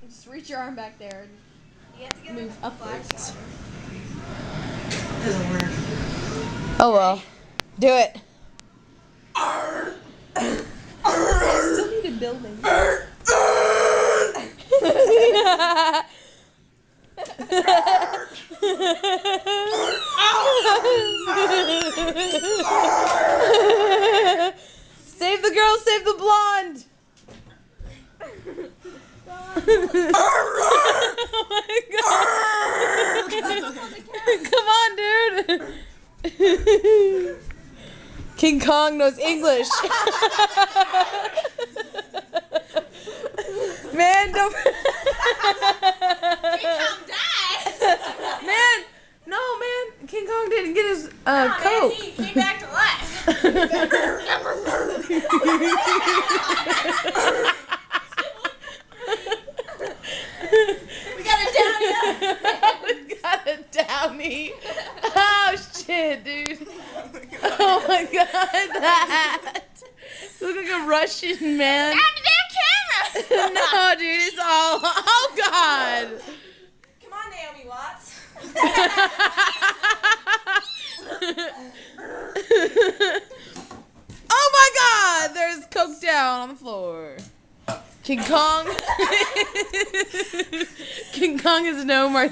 Just reach your arm back there and You have to get move upwards. Doesn't work. Oh well. Do it. Still need a building. Save the girl, save the blonde. Oh my god. Come on, dude. King Kong knows English. Man, don't. King Kong died. Man, no, man. King Kong didn't get his coat. Man, he came back to life. We got a downy. We got a downy. Oh shit, dude. Oh my god, that. Look like a Russian man. Grab the damn camera. No, dude, it's all. Oh god. Come on, Naomi Watts. Oh my god, there's Coke down on the floor. King Kong. King Kong is no more.